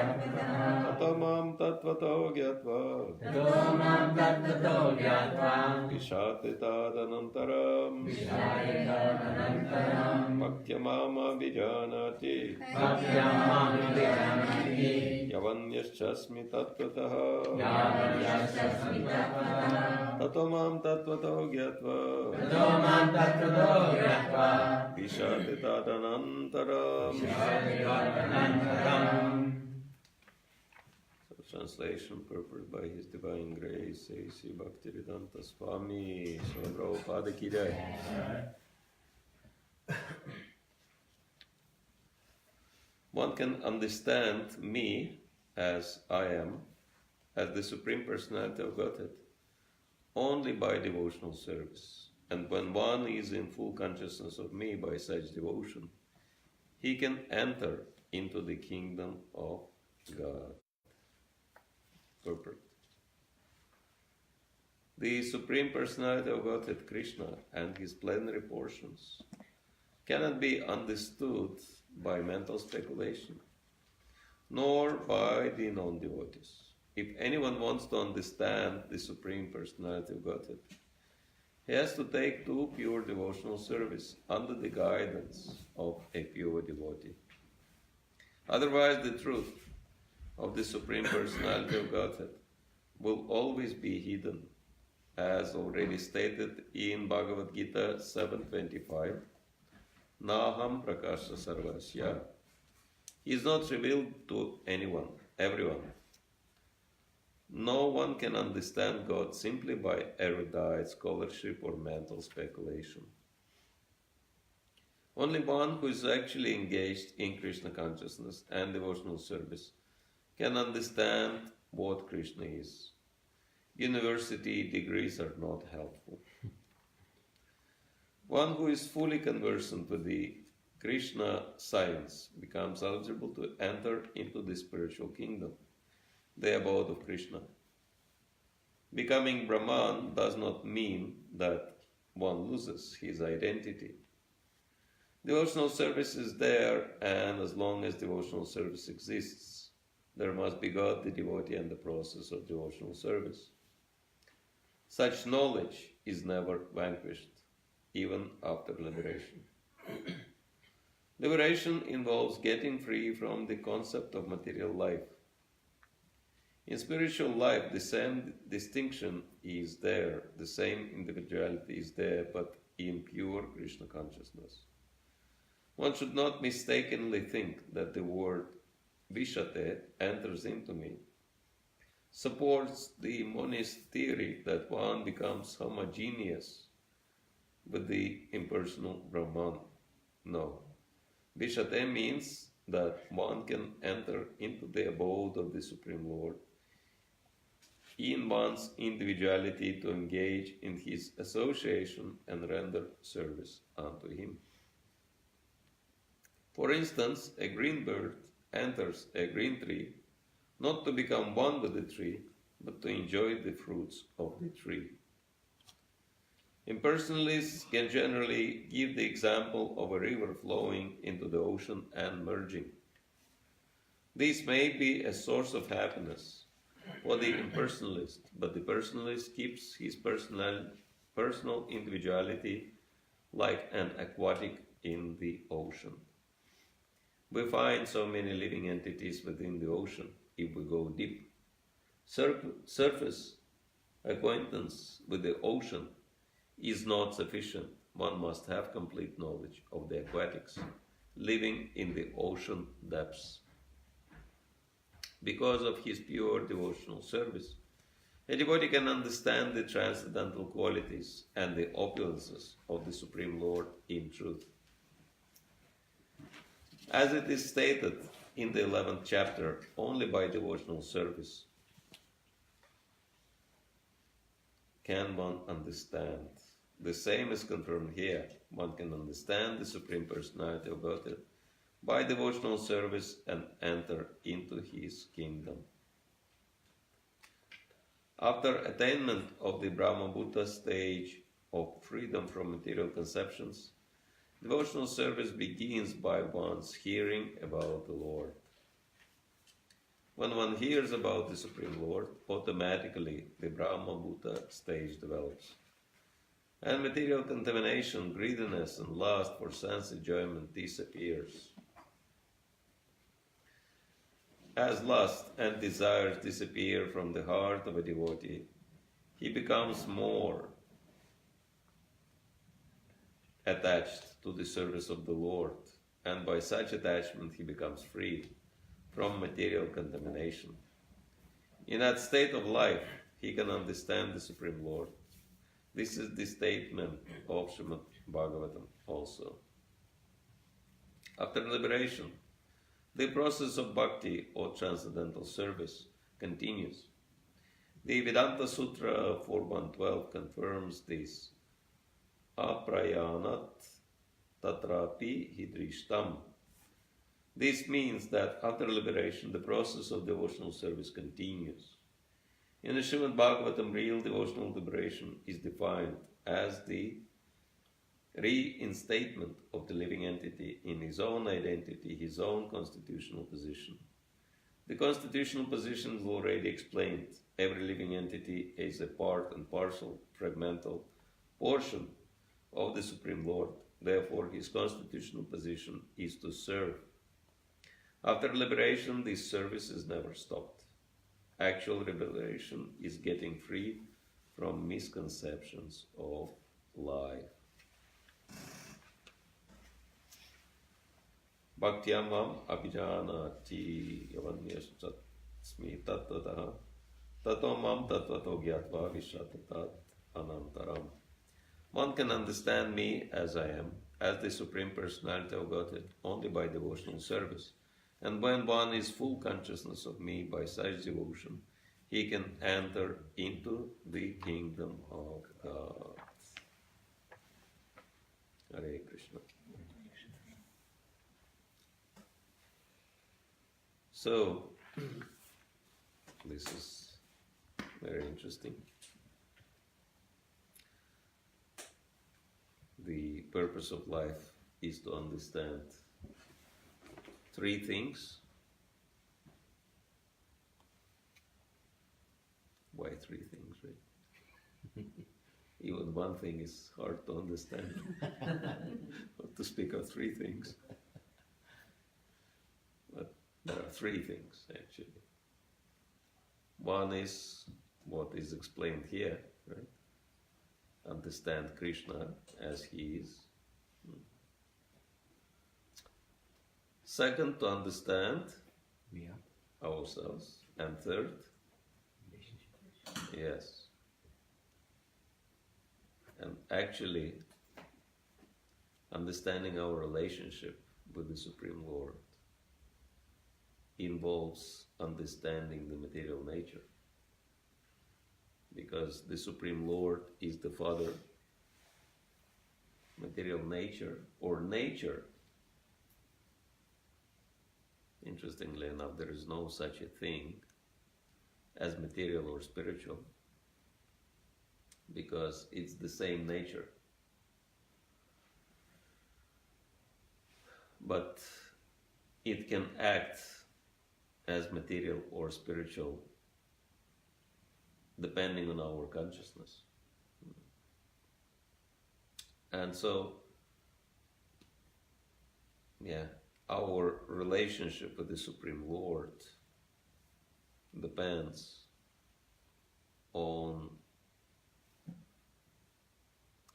Tatamam tattvato gyatva Vishate tadanantaram Bhaktyamama vijanati Yavanyaschasmi tattvataha Tatamam tattvato gyatva Vishate tadanantaram. Translation purported by His Divine Grace, A.C. Bhakti Rasayana Swami, Prabhupada Ki Jai. One can understand me as I am, as the Supreme Personality of Godhead, only by devotional service. And when one is in full consciousness of me by such devotion, he can enter into the kingdom of God. Purport. The Supreme Personality of Godhead, Krishna, and his plenary portions cannot be understood by mental speculation, nor by the non-devotees. If anyone wants to understand the Supreme Personality of Godhead, he has to take to pure devotional service under the guidance of a pure devotee. Otherwise, the truth of the Supreme Personality of Godhead will always be hidden, as already stated in Bhagavad Gita 7.25, Naham Prakasha Sarvasya. He is not revealed to anyone, everyone. No one can understand God simply by erudite scholarship or mental speculation. Only one who is actually engaged in Krishna consciousness and devotional service can understand what Krishna is. University degrees are not helpful. One who is fully conversant with the Krishna science becomes eligible to enter into the spiritual kingdom, the abode of Krishna. Becoming Brahman does not mean that one loses his identity. Devotional service is there, and as long as devotional service exists, there must be God, the devotee, and the process of devotional service. Such knowledge is never vanquished, even after liberation. Liberation involves getting free from the concept of material life. In spiritual life, the same distinction is there, the same individuality is there, but in pure Krishna consciousness. One should not mistakenly think that the word Vishate enters into me, supports the monist theory that one becomes homogeneous with the impersonal Brahman. No. Vishate means that one can enter into the abode of the Supreme Lord in one's individuality to engage in his association and render service unto him. For instance, a green bird enters a green tree, not to become one with the tree, but to enjoy the fruits of the tree. Impersonalists can generally give the example of a river flowing into the ocean and merging. This may be a source of happiness for the impersonalist, but the personalist keeps his personal individuality like an aquatic in the ocean. We find so many living entities within the ocean if we go deep. Surface acquaintance with the ocean is not sufficient. One must have complete knowledge of the aquatics living in the ocean depths. Because of his pure devotional service, a devotee can understand the transcendental qualities and the opulences of the Supreme Lord in truth. As it is stated in the 11th chapter, only by devotional service can one understand. The same is confirmed here. One can understand the Supreme Personality of Godhead by devotional service and enter into his kingdom. After attainment of the Brahma-Bhuta stage of freedom from material conceptions, devotional service begins by one's hearing about the Lord. When one hears about the Supreme Lord, automatically the Brahma Bhuta stage develops. And material contamination, greediness, and lust for sense enjoyment disappears. As lust and desires disappear from the heart of a devotee, he becomes more attached to the service of the Lord, and by such attachment he becomes free from material contamination. In that state of life, he can understand the Supreme Lord. This is the statement of Srimad Bhagavatam also. After liberation, the process of bhakti or transcendental service continues. The Vedanta Sutra 4.112 confirms this. Aprayanat tatrapi hidrishtam. This means that after liberation, the process of devotional service continues. In the Srimad Bhagavatam, real devotional liberation is defined as the reinstatement of the living entity in his own identity, his own constitutional position. The constitutional position is already explained. Every living entity is a part and parcel, fragmental portion of the Supreme Lord. Therefore, his constitutional position is to serve. After liberation, this service is never stopped. Actual liberation is getting free from misconceptions of life. Bhaktyamam abhijanati yavanyasmi tattvataha tato mam tattvato gyatva vishatatat anantaram. One can understand me as I am, as the Supreme Personality of Godhead, only by devotional service. And when one is full consciousness of me by such devotion, he can enter into the kingdom of God. Hare Krishna. So, this is very interesting. The purpose of life is to understand three things. Why three things, right? Even one thing is hard to understand. Not to speak of three things. But there are three things, actually. One is what is explained here, right? Understand Krishna as he is. Second, to understand ourselves. And third, yes. And actually, understanding our relationship with the Supreme Lord involves understanding the material nature. Because the Supreme Lord is the Father. Material nature, or nature, interestingly enough, there is no such a thing as material or spiritual, because it's the same nature. But it can act as material or spiritual depending on our consciousness. And so, our relationship with the Supreme Lord depends on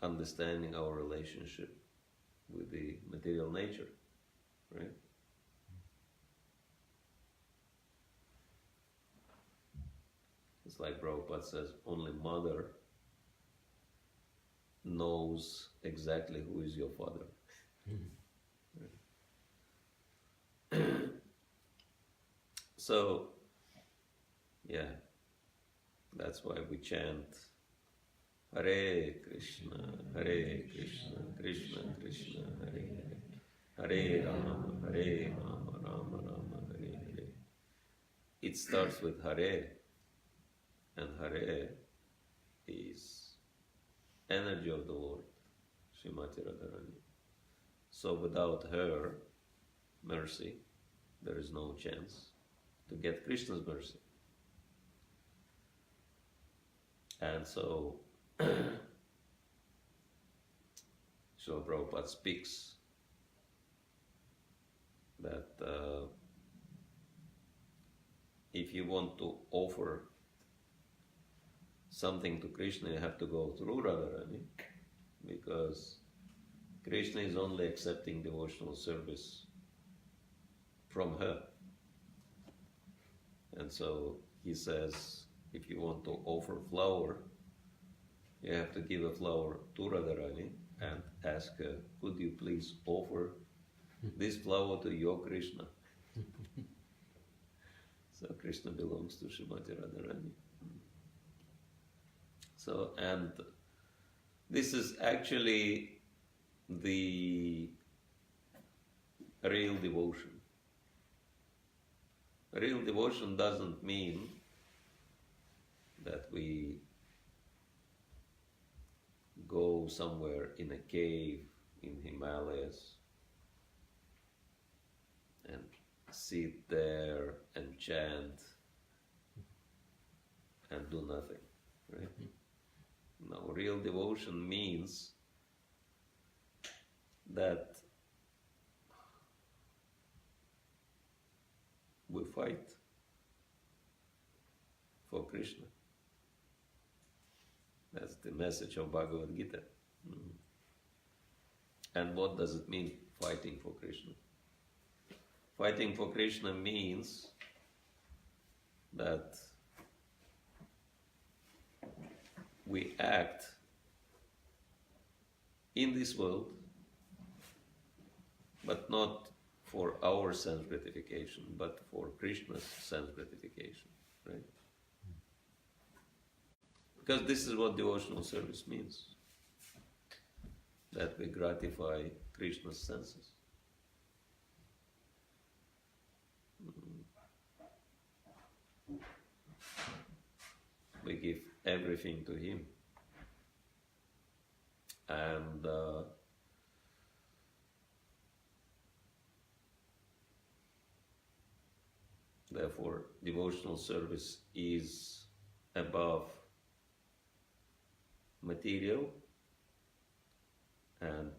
understanding our relationship with the material nature, right? It's like Prabhupada says, only mother knows exactly who is your father. So, that's why we chant Hare Krishna, Krishna Krishna, Hare Hare, Hare Rama, Rama Rama, Hare Hare. It starts with Hare, and Hare is energy of the Lord, Srimati Radharani. So without her mercy, there is no chance to get Krishna's mercy. And so Srila Prabhupada speaks that if you want to offer something to Krishna, you have to go through Radharani, because Krishna is only accepting devotional service from her. And so he says, if you want to offer flower, you have to give a flower to Radharani and ask her, could you please offer this flower to your Krishna? So Krishna belongs to Srimati Radharani. So, and this is actually the real devotion. Real devotion doesn't mean that we go somewhere in a cave in Himalayas and sit there and chant and do nothing, right? No, real devotion means that we fight for Krishna. That's the message of Bhagavad Gita. And what does it mean, fighting for Krishna? Fighting for Krishna means that we act in this world, but not for our sense gratification, but for Krishna's sense gratification, right? Because this is what devotional service means, that we gratify Krishna's senses. We give everything to him. And therefore, devotional service is above material and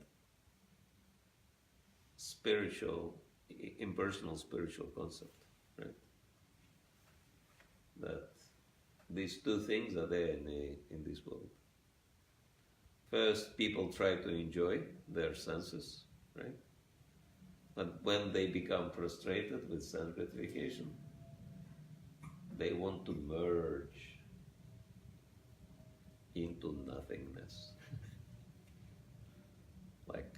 spiritual, impersonal spiritual concept, right? That these two things are there in this world. First, people try to enjoy their senses, right? But when they become frustrated with sense gratification, they want to merge into nothingness. Like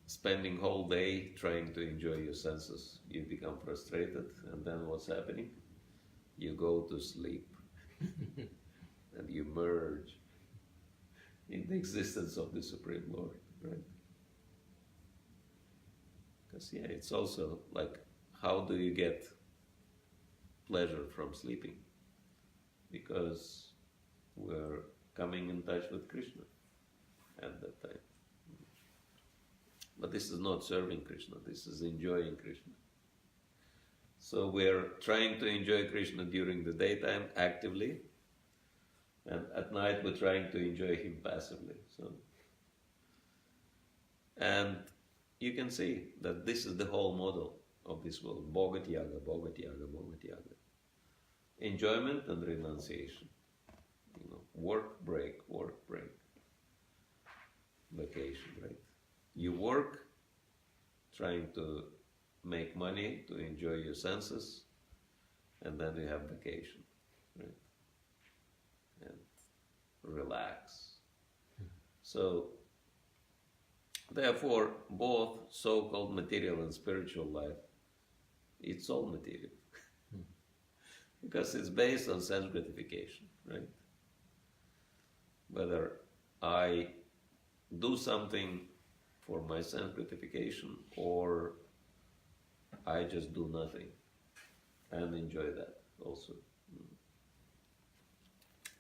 spending whole day trying to enjoy your senses, you become frustrated, and then what's happening? You go to sleep and you merge in the existence of the Supreme Lord, right? Because it's also like, how do you get pleasure from sleeping? Because we're coming in touch with Krishna at that time. But this is not serving Krishna, this is enjoying Krishna. So we're trying to enjoy Krishna during the daytime actively, and at night we're trying to enjoy him passively. And you can see that this is the whole model of this world. Bhogat Yaga, Bhogat Yaga, Bhogat Yaga. Enjoyment and renunciation. Work, break, vacation, right? You work trying to make money to enjoy your senses, and then you have vacation, right? And relax. So, therefore, both so-called material and spiritual life, it's all material. Because it's based on sense gratification, right? Whether I do something for my sense gratification or I just do nothing and enjoy that also.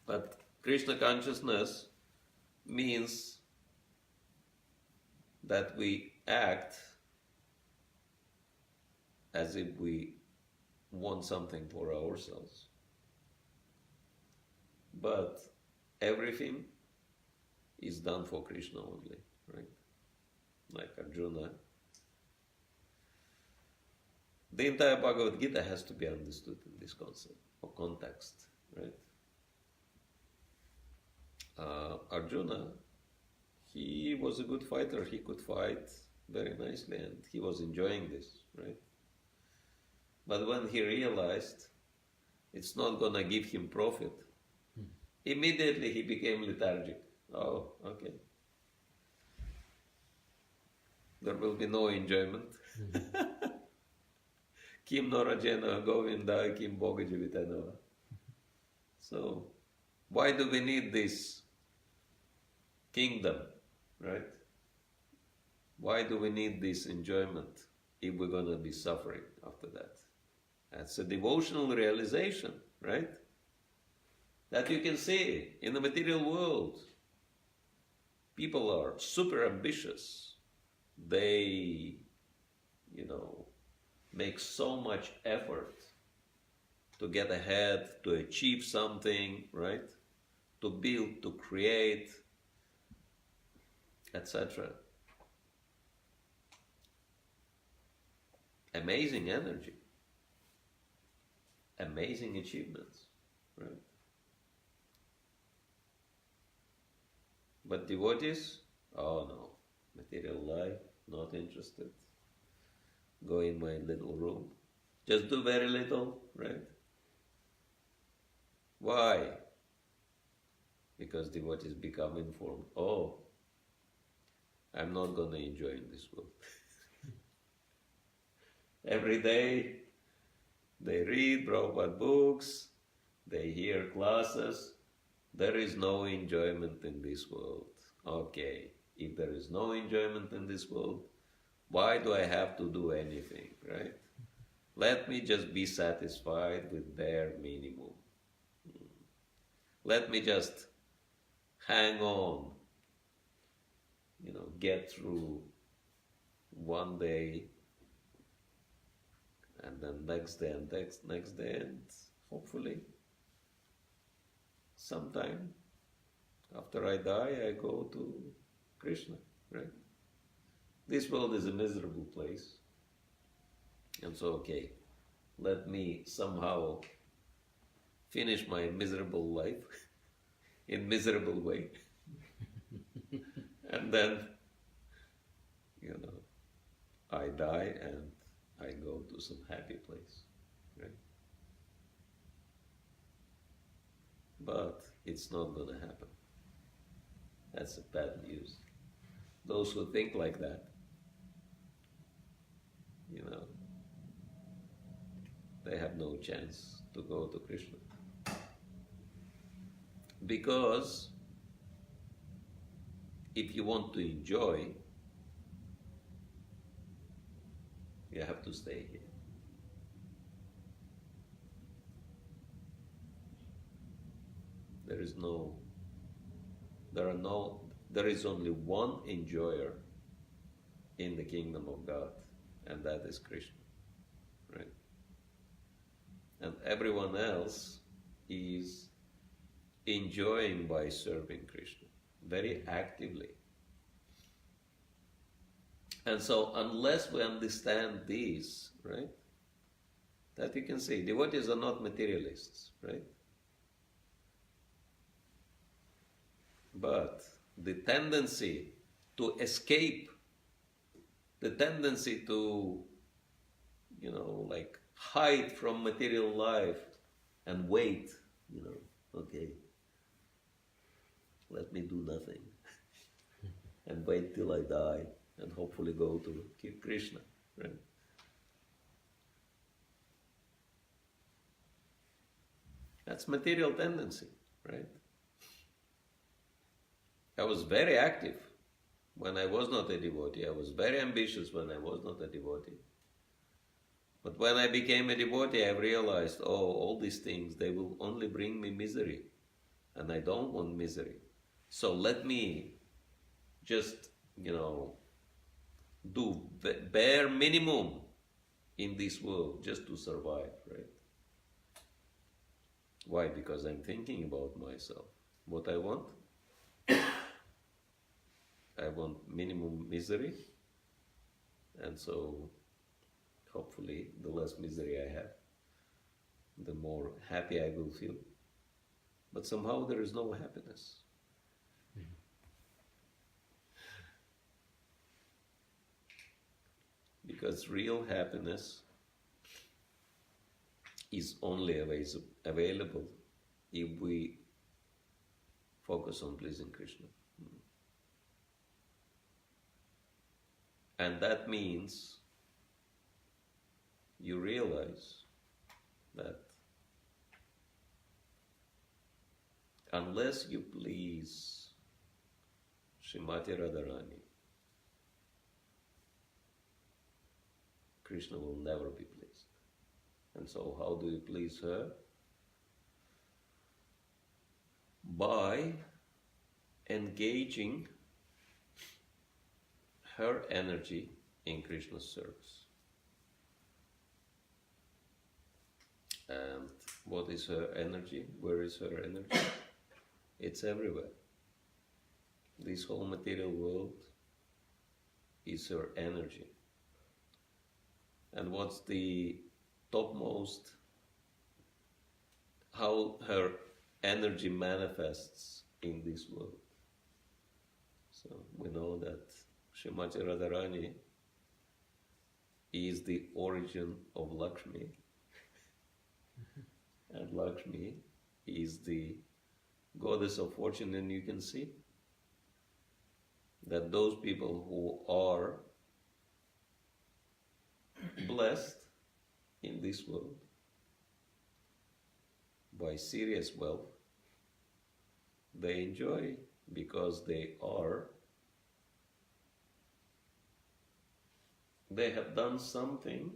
But Krishna consciousness means that we act as if we want something for ourselves. But everything is done for Krishna only, right? Like Arjuna. The entire Bhagavad Gita has to be understood in this concept or context, right? Arjuna, he was a good fighter. He could fight very nicely and he was enjoying this, right? But when he realized it's not gonna give him profit, immediately he became lethargic. Oh, okay. There will be no enjoyment. Kim norajena govinda kim bogajivitanava. So, why do we need this kingdom, right? Why do we need this enjoyment if we're going to be suffering after that? That's a devotional realization, right? That you can see in the material world. People are super ambitious. They, make so much effort to get ahead, to achieve something, right? To build, to create, etc. Amazing energy, amazing achievements, right? But devotees, oh no, material life, not interested. Go in my little room. Just do very little, right? Why? Because devotees become informed. Oh, I'm not going to enjoy in this world. Every day they read Prabhupada books, they hear classes. There is no enjoyment in this world. Okay, if there is no enjoyment in this world, why do I have to do anything, right? Let me just be satisfied with bare minimum. Let me just hang on, get through one day, and then next day and next day, and hopefully sometime after I die, I go to Krishna, right? This world is a miserable place. And so, okay, let me somehow finish my miserable life in miserable way. And then, I die and I go to some happy place, right? But it's not going to happen. That's a bad news. Those who think like that, they have no chance to go to Krishna. Because if you want to enjoy, you have to stay here. There is only one enjoyer in the kingdom of God, and that is Krishna, right? And everyone else is enjoying by serving Krishna very actively. And so unless we understand this, right, that you can see, devotees are not materialists, right? But the tendency to escape, the tendency to, hide from material life and wait, okay, let me do nothing and wait till I die and hopefully go to Krishna, right? That's material tendency, right? I was very active when I was not a devotee. I was very ambitious when I was not a devotee. But when I became a devotee, I realized, all these things, they will only bring me misery. And I don't want misery. So let me just, do bare minimum in this world just to survive, right? Why? Because I'm thinking about myself. What I want? I want minimum misery, and so hopefully the less misery I have, the more happy I will feel. But somehow there is no happiness. Because real happiness is only available if we focus on pleasing Krishna. And that means you realize that unless you please Srimati Radharani, Krishna will never be pleased. And so how do you please her? By engaging her energy in Krishna's service. And what is her energy? Where is her energy? It's everywhere. This whole material world is her energy. And what's the topmost, how her energy manifests in this world? So we know that Srimati Radharani is the origin of Lakshmi, and Lakshmi is the goddess of fortune, and you can see that those people who are blessed in this world by serious wealth, they enjoy because they have done something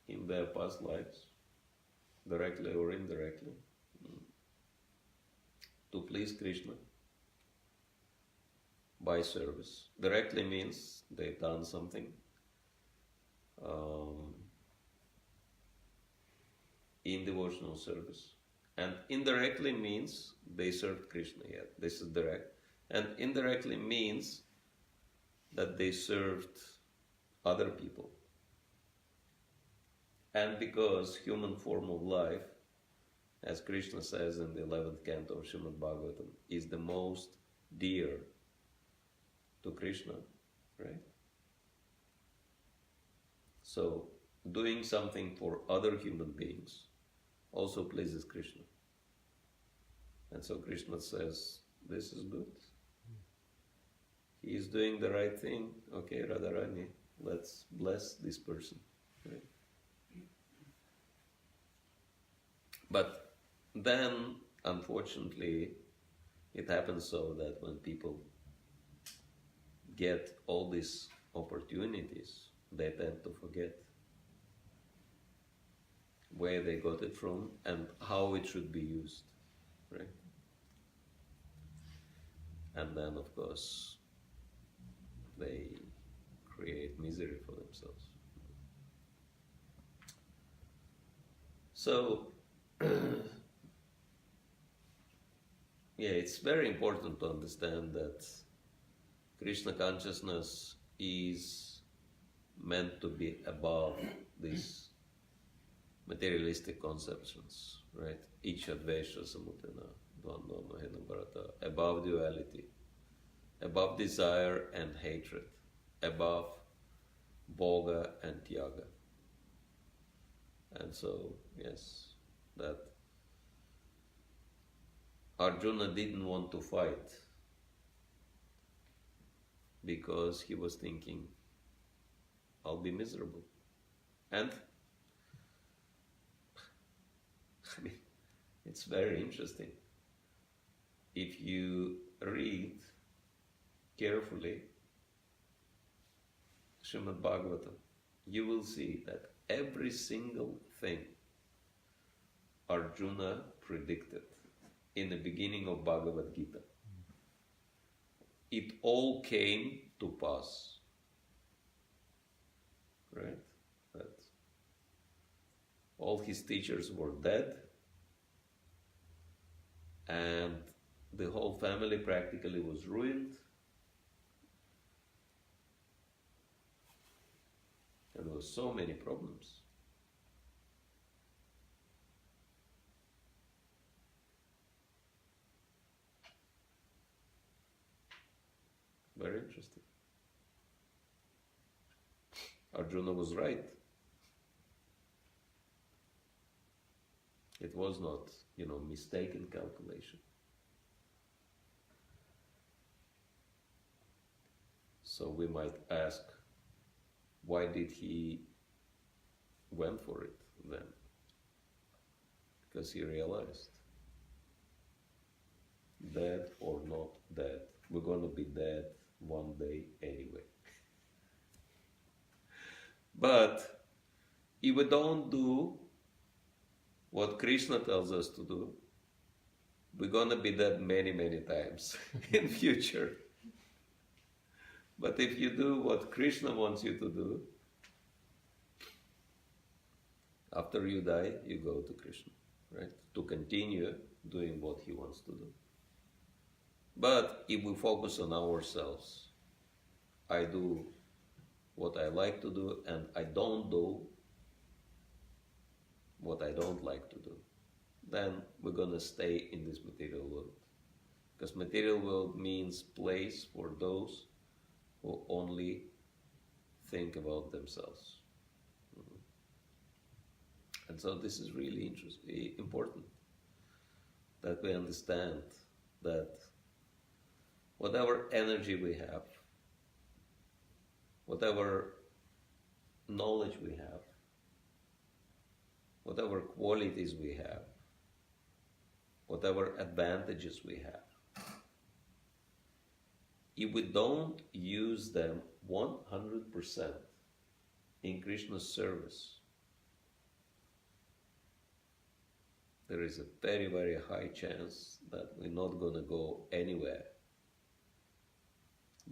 in their past lives, directly or indirectly, to please Krishna by service. Directly means they've done something in devotional service, and indirectly means they served Krishna. Yet this is direct, and indirectly means that they served other people. And because human form of life, as Krishna says in the 11th canto of Srimad Bhagavatam, is the most dear to Krishna, right? So doing something for other human beings also pleases Krishna. And so Krishna says, this is good. He is doing the right thing. Okay, Radharani, let's bless this person. Right? But then, unfortunately, it happens so that when people get all these opportunities, they tend to forget where they got it from and how it should be used, right? And then, of course, they create misery for themselves. So, yeah, it's very important to understand that Krishna consciousness is meant to be above these materialistic conceptions, right? Ichadvesha samutana, dvandva mahena bharata, above duality, above desire and hatred, above bhoga and tyaga. And so, yes, that Arjuna didn't want to fight because he was thinking, I'll be miserable. And I mean, it's very interesting. If you read carefully Srimad Bhagavatam, you will see that every single thing Arjuna predicted in the beginning of Bhagavad Gita, it all came to pass. Right? That all his teachers were dead, and the whole family practically was ruined. And there were so many problems. Very interesting. Arjuna was right. It was not, mistaken calculation. So we might ask, why did he went for it then? Because he realized, dead or not dead, we're going to be dead one day anyway. But if we don't do what Krishna tells us to do, we're going to be dead many, many times in future. But if you do what Krishna wants you to do, after you die, you go to Krishna, right? To continue doing what he wants to do. But if we focus on ourselves, I do what I like to do and I don't do what I don't like to do, then we're going to stay in this material world. Because material world means place for those who only think about themselves. And so this is really important, that we understand that whatever energy we have, whatever knowledge we have, whatever qualities we have, whatever advantages we have, if we don't use them 100% in Krishna's service, there is a very, very high chance that we're not going to go anywhere.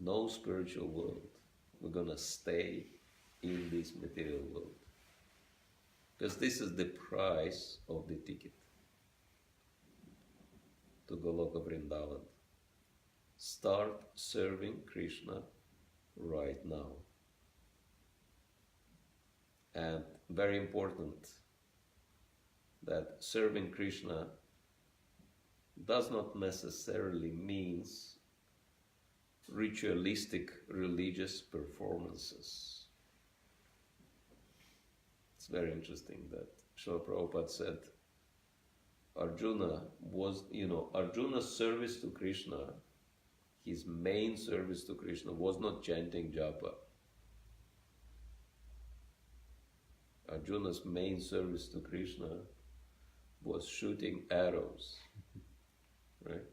No spiritual world. We're going to stay in this material world. Because this is the price of the ticket to Goloka Vrindavan. Start serving Krishna right now. And very important that serving Krishna does not necessarily means ritualistic religious performances. It's very interesting that Srila Prabhupada said Arjuna's service to Krishna, his main service to Krishna was not chanting japa. Arjuna's main service to Krishna was shooting arrows, right?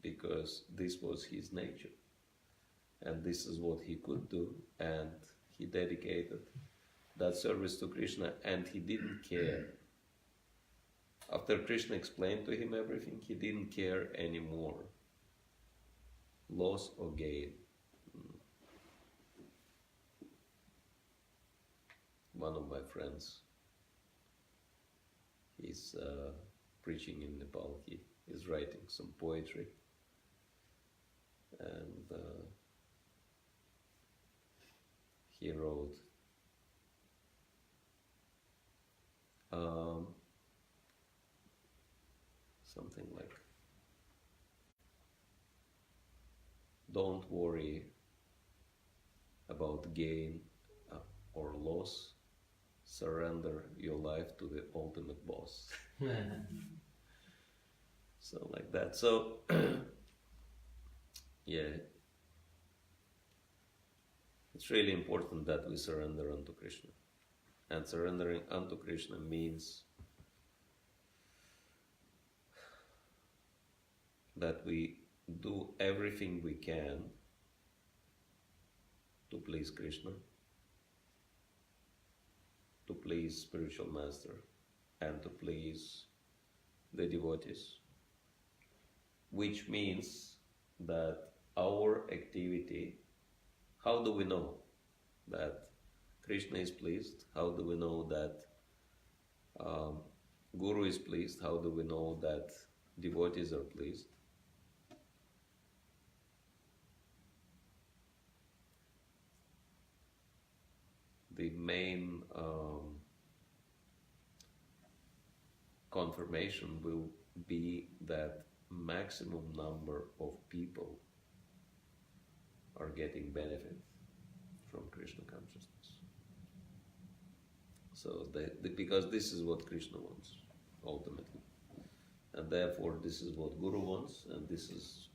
Because this was his nature, and this is what he could do, and he dedicated that service to Krishna, and he didn't care. After Krishna explained to him everything, he didn't care anymore, loss or gain. One of my friends, he's preaching in Nepal. He is writing some poetry, and he wrote something like, "Don't worry about gain or loss. Surrender your life to the ultimate boss." So like that. So yeah, it's really important that we surrender unto Krishna. And surrendering unto Krishna means that we do everything we can to please Krishna, to please spiritual master, and to please the devotees, which means that our activity, how do we know that Krishna is pleased? How do we know that Guru is pleased? How do we know that devotees are pleased? The main confirmation will be that maximum number of people are getting benefit from Krishna consciousness. So, because this is what Krishna wants, ultimately. And therefore, this is what Guru wants, and this is